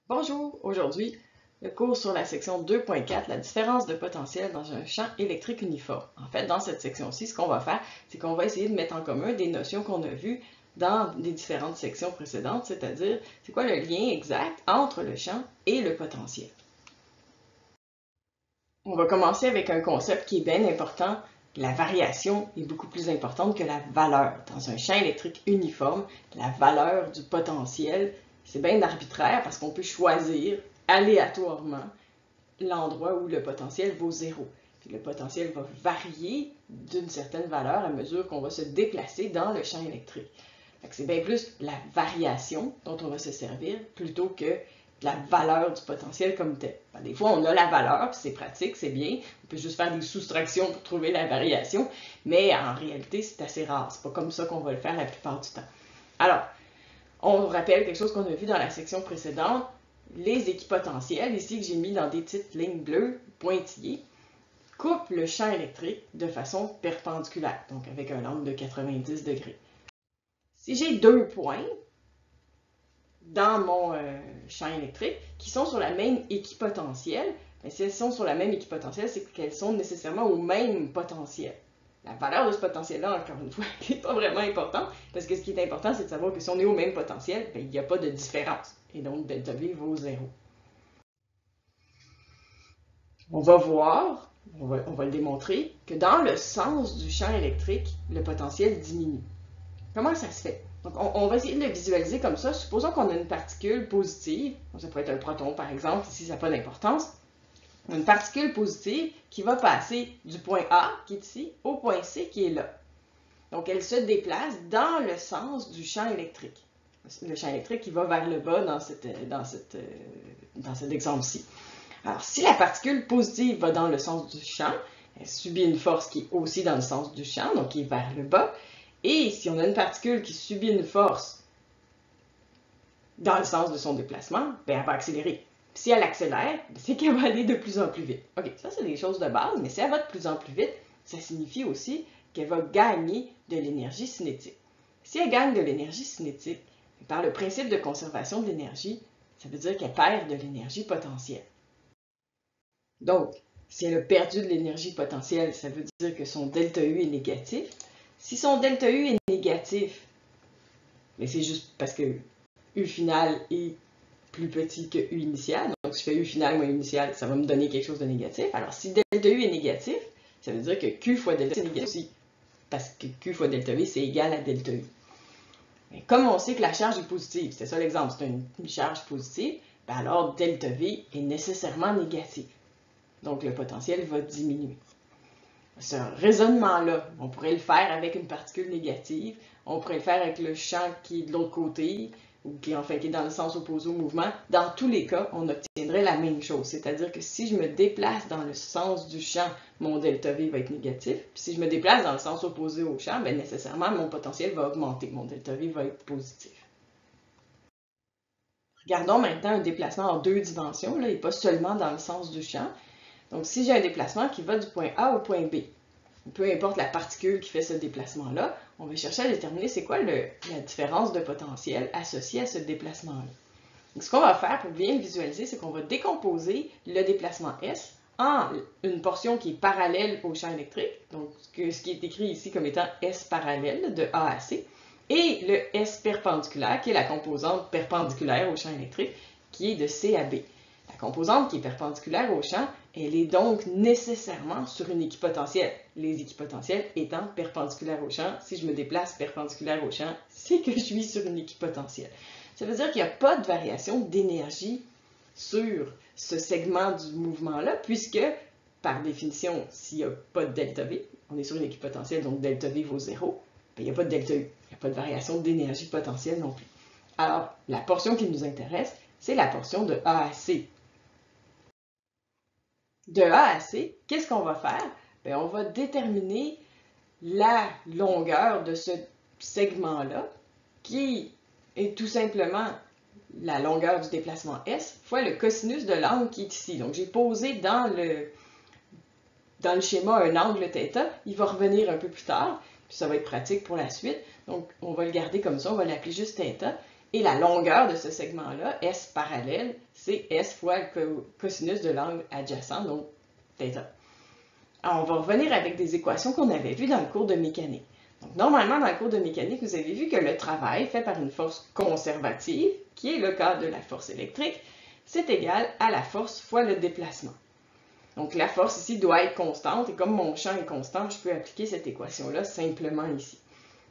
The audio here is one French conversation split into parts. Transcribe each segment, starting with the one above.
Bonjour, aujourd'hui, le cours sur la section 2.4, la différence de potentiel dans un champ électrique uniforme. En fait, dans cette section-ci, ce qu'on va faire, c'est qu'on va essayer de mettre en commun des notions qu'on a vues dans les différentes sections précédentes, c'est-à-dire, c'est quoi le lien exact entre le champ et le potentiel. On va commencer avec un concept qui est bien important. La variation est beaucoup plus importante que la valeur. Dans un champ électrique uniforme, la valeur du potentiel, c'est bien arbitraire parce qu'on peut choisir aléatoirement l'endroit où le potentiel vaut 0. Puis le potentiel va varier d'une certaine valeur à mesure qu'on va se déplacer dans le champ électrique. C'est bien plus la variation dont on va se servir plutôt que la valeur du potentiel comme tel. Des fois, on a la valeur, puis c'est pratique, c'est bien. On peut juste faire des soustractions pour trouver la variation, mais en réalité, c'est assez rare. C'est pas comme ça qu'on va le faire la plupart du temps. Alors, on rappelle quelque chose qu'on a vu dans la section précédente. Les équipotentiels, ici que j'ai mis dans des petites lignes bleues pointillées, coupent le champ électrique de façon perpendiculaire, donc avec un angle de 90 degrés. Si j'ai deux points dans mon champ électrique qui sont sur la même équipotentielle, mais si elles sont sur la même équipotentielle, c'est qu'elles sont nécessairement au même potentiel. La valeur de ce potentiel-là, encore une fois, n'est pas vraiment importante, parce que ce qui est important, c'est de savoir que si on est au même potentiel, il n'y a pas de différence. Et donc, delta V vaut 0. On va voir, on va le démontrer, que dans le sens du champ électrique, le potentiel diminue. Comment ça se fait? Donc, on va essayer de le visualiser comme ça. Supposons qu'on a une particule positive, ça peut être un proton par exemple, ici ça n'a pas d'importance. Une particule positive qui va passer du point A, qui est ici, au point C, qui est là. Donc, elle se déplace dans le sens du champ électrique. Le champ électrique qui va vers le bas dans cet exemple-ci. Alors, si la particule positive va dans le sens du champ, elle subit une force qui est aussi dans le sens du champ, donc qui est vers le bas. Et si on a une particule qui subit une force dans le sens de son déplacement, bien, elle va accélérer. Si elle accélère, c'est qu'elle va aller de plus en plus vite. OK, ça c'est des choses de base, mais si elle va de plus en plus vite, ça signifie aussi qu'elle va gagner de l'énergie cinétique. Si elle gagne de l'énergie cinétique, par le principe de conservation de l'énergie, ça veut dire qu'elle perd de l'énergie potentielle. Donc, si elle a perdu de l'énergie potentielle, ça veut dire que son delta U est négatif. Si son delta U est négatif, mais c'est juste parce que U final est plus petit que U initial. Donc, si je fais U final moins U initial, ça va me donner quelque chose de négatif. Alors, si delta U est négatif, ça veut dire que Q fois delta V est négatif aussi. Parce que Q fois delta V, c'est égal à delta U. Mais comme on sait que la charge est positive, c'est ça l'exemple, c'est une charge positive, ben alors delta V est nécessairement négatif. Donc, le potentiel va diminuer. Ce raisonnement-là, on pourrait le faire avec une particule négative, on pourrait le faire avec le champ qui est de l'autre côté, ou qui est dans le sens opposé au mouvement. Dans tous les cas, on obtiendrait la même chose. C'est-à-dire que si je me déplace dans le sens du champ, mon delta V va être négatif. Puis si je me déplace dans le sens opposé au champ, bien nécessairement, mon potentiel va augmenter. Mon delta V va être positif. Regardons maintenant un déplacement en deux dimensions, là, et pas seulement dans le sens du champ. Donc, si j'ai un déplacement qui va du point A au point B, peu importe la particule qui fait ce déplacement-là, on va chercher à déterminer c'est quoi la différence de potentiel associée à ce déplacement-là. Donc, ce qu'on va faire pour bien le visualiser, c'est qu'on va décomposer le déplacement S en une portion qui est parallèle au champ électrique, donc ce qui est écrit ici comme étant S parallèle de A à C, et le S perpendiculaire, qui est la composante perpendiculaire au champ électrique, qui est de C à B. La composante qui est perpendiculaire au champ, elle est donc nécessairement sur une équipotentielle. Les équipotentielles étant perpendiculaires au champ, si je me déplace perpendiculaire au champ, c'est que je suis sur une équipotentielle. Ça veut dire qu'il n'y a pas de variation d'énergie sur ce segment du mouvement-là, puisque, par définition, s'il n'y a pas de delta V, on est sur une équipotentielle, donc delta V vaut 0, bien, il n'y a pas de delta U, il n'y a pas de variation d'énergie potentielle non plus. Alors, la portion qui nous intéresse, c'est la portion de A à C. De A à C, qu'est-ce qu'on va faire? Bien, on va déterminer la longueur de ce segment-là, qui est tout simplement la longueur du déplacement S fois le cosinus de l'angle qui est ici. Donc, j'ai posé dans le schéma un angle θ. Il va revenir un peu plus tard, puis ça va être pratique pour la suite. Donc, on va le garder comme ça, on va l'appeler juste θ. Et la longueur de ce segment-là, S parallèle, c'est S fois le cosinus de l'angle adjacent, donc θ. Alors, on va revenir avec des équations qu'on avait vues dans le cours de mécanique. Donc, normalement, dans le cours de mécanique, vous avez vu que le travail fait par une force conservative, qui est le cas de la force électrique, c'est égal à la force fois le déplacement. Donc, la force ici doit être constante, et comme mon champ est constant, je peux appliquer cette équation-là simplement ici.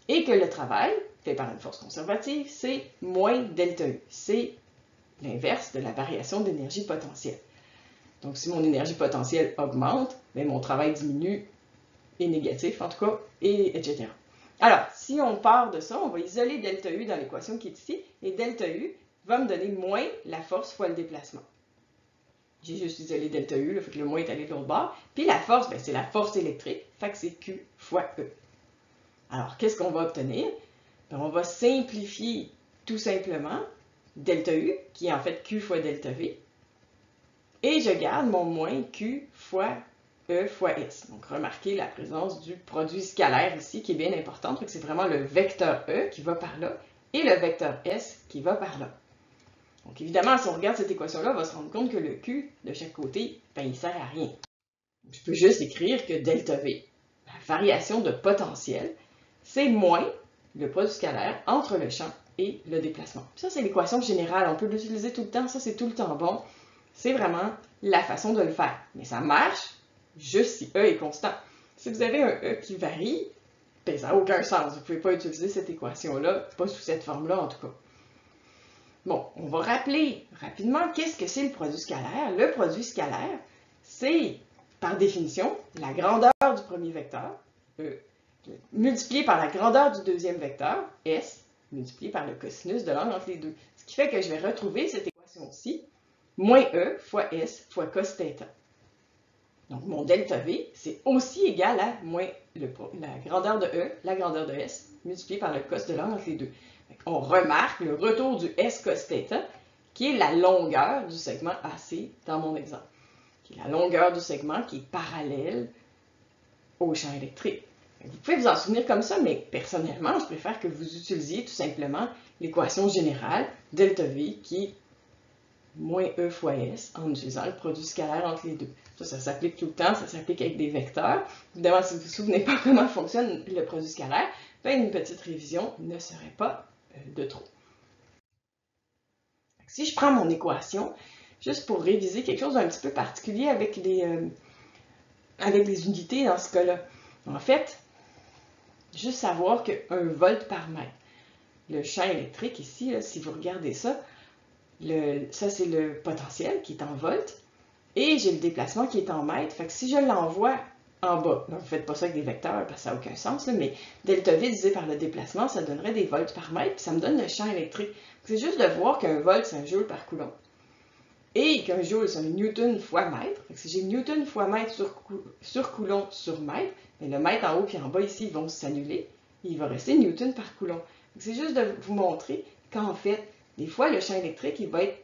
Et que le travail, fait par une force conservative, c'est moins delta U. C'est l'inverse de la variation d'énergie potentielle. Donc, si mon énergie potentielle augmente, bien, mon travail diminue, est négatif en tout cas, et etc. Alors, si on part de ça, on va isoler delta U dans l'équation qui est ici, et delta U va me donner moins la force fois le déplacement. J'ai juste isolé delta U, fait que le moins est allé de l'autre bord. Puis la force, c'est la force électrique, fait que c'est Q fois E. Alors, qu'est-ce qu'on va obtenir? Bien, on va simplifier tout simplement delta U, qui est en fait Q fois delta V, et je garde mon moins Q fois E fois S. Donc, remarquez la présence du produit scalaire ici, qui est bien importante, c'est vraiment le vecteur E qui va par là, et le vecteur S qui va par là. Donc, évidemment, si on regarde cette équation-là, on va se rendre compte que le Q de chaque côté, ben, il ne sert à rien. Je peux juste écrire que delta V, la variation de potentiel, c'est moins le produit scalaire entre le champ et le déplacement. Ça, c'est l'équation générale. On peut l'utiliser tout le temps. Ça, c'est tout le temps bon. C'est vraiment la façon de le faire. Mais ça marche juste si E est constant. Si vous avez un E qui varie, ben, ça n'a aucun sens. Vous ne pouvez pas utiliser cette équation-là, pas sous cette forme-là en tout cas. Bon, on va rappeler rapidement qu'est-ce que c'est le produit scalaire. Le produit scalaire, c'est, par définition, la grandeur du premier vecteur, E, multiplié par la grandeur du deuxième vecteur, S, multiplié par le cosinus de l'angle entre les deux. Ce qui fait que je vais retrouver cette équation-ci, moins E fois S fois cos θ. Donc, mon delta V, c'est aussi égal à moins la grandeur de E, la grandeur de S, multiplié par le cos de l'angle entre les deux. On remarque le retour du S cos θ, qui est la longueur du segment AC dans mon exemple, qui est la longueur du segment qui est parallèle au champ électrique. Vous pouvez vous en souvenir comme ça, mais personnellement, je préfère que vous utilisiez tout simplement l'équation générale, delta V, qui est moins E fois S, en utilisant le produit scalaire entre les deux. Ça s'applique tout le temps, ça s'applique avec des vecteurs. Évidemment, si vous ne vous souvenez pas comment fonctionne le produit scalaire, ben une petite révision ne serait pas de trop. Si je prends mon équation, juste pour réviser quelque chose d'un petit peu particulier avec les unités dans ce cas-là. En fait, juste savoir que 1 volt par mètre. Le champ électrique ici, là, si vous regardez ça, ça c'est le potentiel qui est en volts, et j'ai le déplacement qui est en mètres. Fait que si je l'envoie en bas, donc vous ne faites pas ça avec des vecteurs parce que ça n'a aucun sens, là, mais delta V divisé par le déplacement, ça donnerait des volts par mètre, puis ça me donne le champ électrique. C'est juste de voir qu'un volt, c'est un joule par coulomb. Et qu'un joule, c'est un newton fois mètre. Fait que si j'ai newton fois mètre sur coulomb sur mètre, mais le mètre en haut et en bas ici, ils vont s'annuler. Il va rester newton par coulomb. C'est juste de vous montrer qu'en fait, des fois, le champ électrique, il va être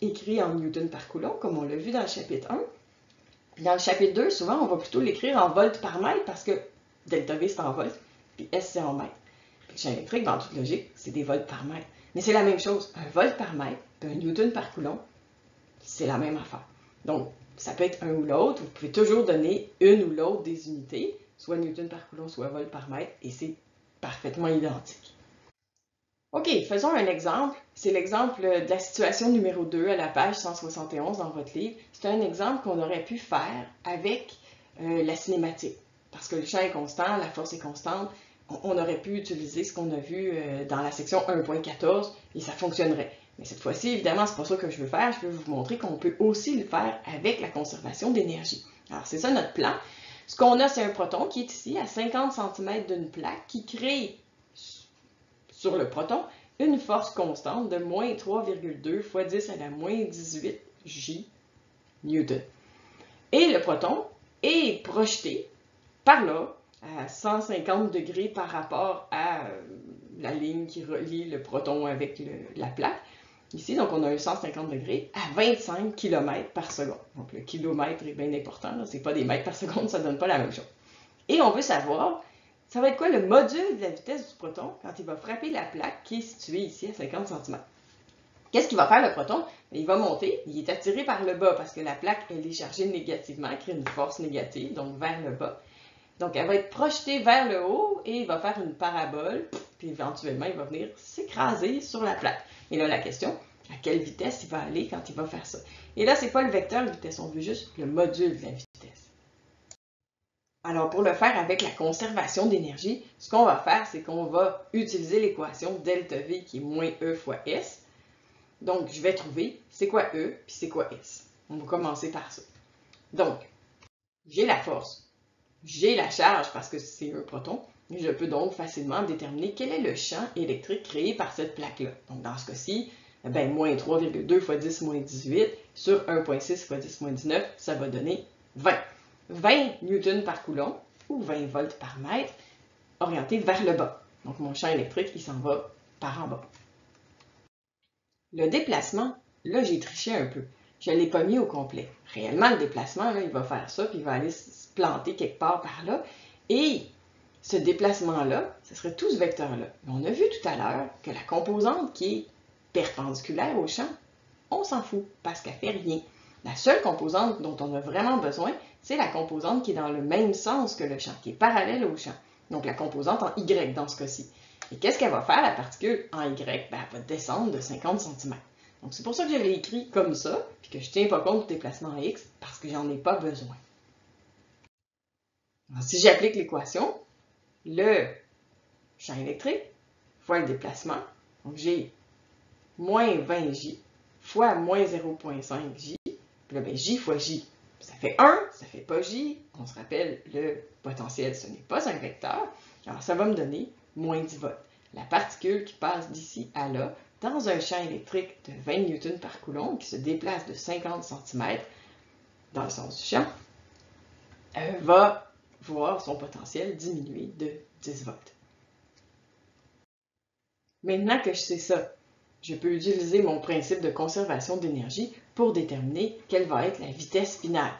écrit en newton par coulomb, comme on l'a vu dans le chapitre 1. Dans le chapitre 2, souvent, on va plutôt l'écrire en volts par mètre parce que delta V, c'est en volts, puis S, c'est en mètres. Puis le champ électrique, dans toute logique, c'est des volts par mètre. Mais c'est la même chose. Un volt par mètre, puis un newton par coulomb, c'est la même affaire. Donc, ça peut être un ou l'autre. Vous pouvez toujours donner une ou l'autre des unités, soit newton par coulomb, soit volt par mètre, et c'est parfaitement identique. OK, faisons un exemple. C'est l'exemple de la situation numéro 2 à la page 171 dans votre livre. C'est un exemple qu'on aurait pu faire avec la cinématique. Parce que le champ est constant, la force est constante. On aurait pu utiliser ce qu'on a vu dans la section 1.14 et ça fonctionnerait. Mais cette fois-ci, évidemment, c'est pas ça que je veux faire. Je veux vous montrer qu'on peut aussi le faire avec la conservation d'énergie. Alors, c'est ça notre plan. Ce qu'on a, c'est un proton qui est ici à 50 cm d'une plaque qui crée sur le proton une force constante de moins 3,2 fois 10 à la moins 18 J newton. Et le proton est projeté par là à 150 degrés par rapport à la ligne qui relie le proton avec la plaque. Ici, donc, on a un 150 degrés à 25 km par seconde. Donc, le kilomètre est bien important. Ce n'est pas des mètres par seconde, ça ne donne pas la même chose. Et on veut savoir ça va être quoi le module de la vitesse du proton quand il va frapper la plaque qui est située ici à 50 cm? Qu'est-ce qu'il va faire le proton? Il va monter, il est attiré par le bas parce que la plaque, elle est chargée négativement, elle crée une force négative, donc vers le bas. Donc, elle va être projetée vers le haut et il va faire une parabole, puis éventuellement, il va venir s'écraser sur la plaque. Et là, la question, à quelle vitesse il va aller quand il va faire ça? Et là, c'est pas le vecteur de vitesse, on veut juste le module de la vitesse. Alors, pour le faire avec la conservation d'énergie, ce qu'on va faire, c'est qu'on va utiliser l'équation ΔV qui est moins E fois S. Donc, je vais trouver c'est quoi E, puis c'est quoi S. On va commencer par ça. Donc, j'ai la force, j'ai la charge parce que c'est un proton, et je peux donc facilement déterminer quel est le champ électrique créé par cette plaque-là. Donc, dans ce cas-ci, moins 3,2 fois 10 moins 18 sur 1,6 fois 10 moins 19, ça va donner 20. 20 newtons par coulomb, ou 20 volts par mètre, orienté vers le bas. Donc, mon champ électrique, il s'en va par en bas. Le déplacement, là, j'ai triché un peu. Je ne l'ai pas mis au complet. Réellement, le déplacement, là, il va faire ça, puis il va aller se planter quelque part par là. Et ce déplacement-là, ce serait tout ce vecteur-là. Mais on a vu tout à l'heure que la composante qui est perpendiculaire au champ, on s'en fout, parce qu'elle ne fait rien. La seule composante dont on a vraiment besoin, c'est la composante qui est dans le même sens que le champ, qui est parallèle au champ. Donc la composante en Y dans ce cas-ci. Et qu'est-ce qu'elle va faire, la particule en Y? Elle va descendre de 50 cm. Donc c'est pour ça que je l'ai écrit comme ça, puis que je ne tiens pas compte du déplacement en X, parce que j'en ai pas besoin. Alors, si j'applique l'équation, le champ électrique fois le déplacement, donc j'ai moins 20J fois moins 0,5J, puis là, J fois J, ça fait 1, ça fait pas J. On se rappelle, le potentiel, ce n'est pas un vecteur. Alors, ça va me donner moins 10 volts. La particule qui passe d'ici à là, dans un champ électrique de 20 newtons par coulomb, qui se déplace de 50 cm dans le sens du champ, va voir son potentiel diminuer de 10 volts. Maintenant que je sais ça, je peux utiliser mon principe de conservation d'énergie pour déterminer quelle va être la vitesse finale.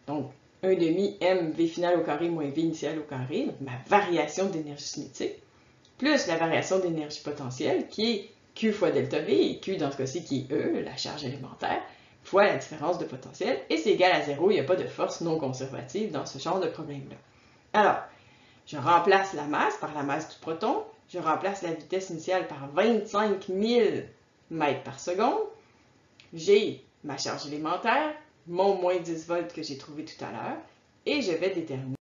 Donc, 1 demi m v final au carré moins v initial au carré, donc ma variation d'énergie cinétique, plus la variation d'énergie potentielle qui est Q fois delta V, et Q dans ce cas-ci qui est E, la charge élémentaire, fois la différence de potentiel, et c'est égal à 0, il n'y a pas de force non conservative dans ce genre de problème-là. Alors, je remplace la masse par la masse du proton, je remplace la vitesse initiale par 25 000 mètres par seconde, j'ai ma charge élémentaire, mon moins 10 volts que j'ai trouvé tout à l'heure, et je vais déterminer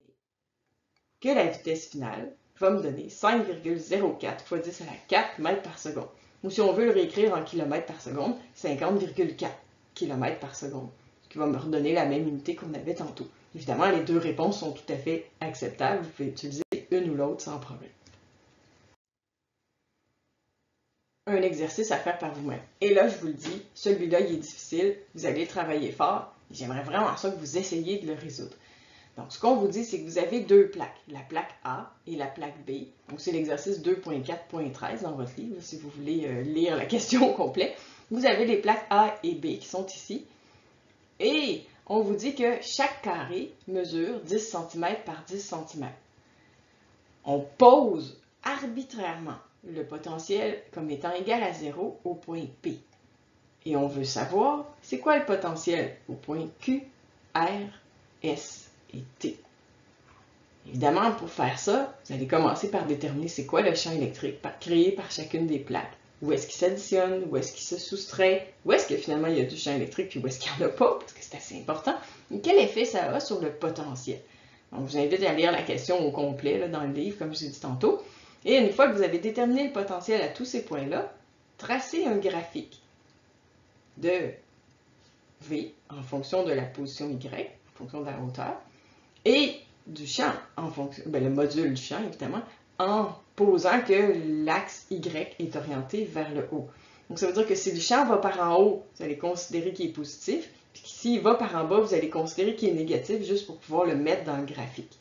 que la vitesse finale va me donner 5,04 fois 10 à la 4 mètres par seconde. Ou si on veut le réécrire en kilomètres par seconde, 50,4 km par seconde, ce qui va me redonner la même unité qu'on avait tantôt. Évidemment, les deux réponses sont tout à fait acceptables. Vous pouvez utiliser une ou l'autre sans problème. Un exercice à faire par vous-même. Et là, je vous le dis, celui-là, il est difficile. Vous allez travailler fort. J'aimerais vraiment ça que vous essayiez de le résoudre. Donc, ce qu'on vous dit, c'est que vous avez deux plaques, la plaque A et la plaque B. Donc, c'est l'exercice 2.4.13 dans votre livre, si vous voulez lire la question au complet. Vous avez les plaques A et B qui sont ici. Et on vous dit que chaque carré mesure 10 cm par 10 cm. On pose arbitrairement le potentiel comme étant égal à 0 au point P. Et on veut savoir, c'est quoi le potentiel au point Q, R, S et T. Évidemment, pour faire ça, vous allez commencer par déterminer c'est quoi le champ électrique créé par chacune des plaques. Où est-ce qu'il s'additionne, où est-ce qu'il se soustrait, où est-ce que finalement il y a du champ électrique, puis où est-ce qu'il n'y en a pas, parce que c'est assez important. Et quel effet ça a sur le potentiel? Donc, je vous invite à lire la question au complet là, dans le livre, comme je vous ai dit tantôt. Et une fois que vous avez déterminé le potentiel à tous ces points-là, tracez un graphique de V en fonction de la position Y, en fonction de la hauteur, et du champ, en fonction, le module du champ, évidemment, en posant que l'axe Y est orienté vers le haut. Donc, ça veut dire que si le champ va par en haut, vous allez considérer qu'il est positif, puis s'il va par en bas, vous allez considérer qu'il est négatif, juste pour pouvoir le mettre dans le graphique.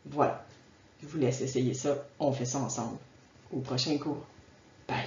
Voilà. Je vous laisse essayer ça. On fait ça ensemble. Au prochain cours. Bye!